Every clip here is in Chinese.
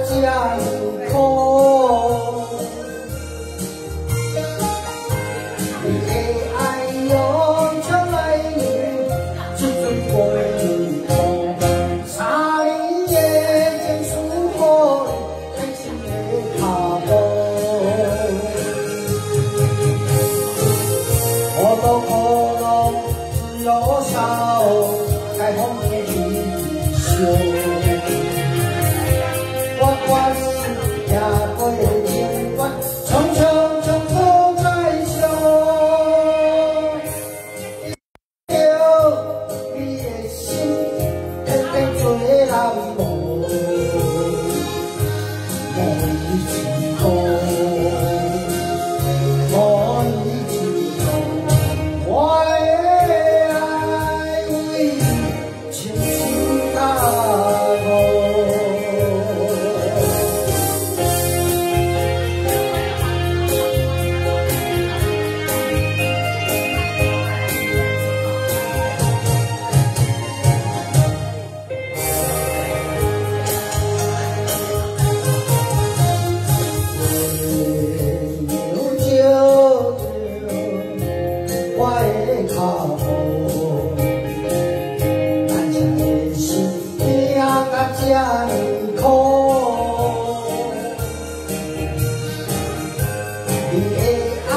这样苦，你的爱用将来你只准陪你痛，3年的情书好，爱情的卡步，我都可能只有笑，该风的衣袖。 我是也过情关，匆匆匆匆在想，着你的心，偏偏做人无以自顾，无以自顾，我的爱为情深大误。 我的脚步，咱这的心命甲这呢苦，你的爱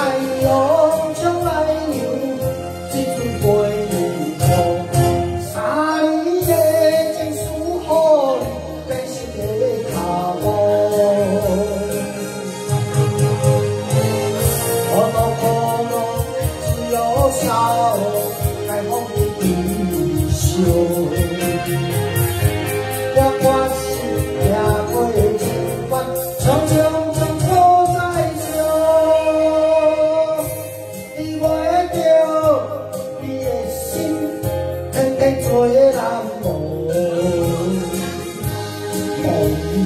用将来样，只准陪你痛。3年的情书好，变成个脚步。 笑，该风的衣袖，我是也过情关，匆匆匆匆在想，你袂着你的心，偏偏做人无以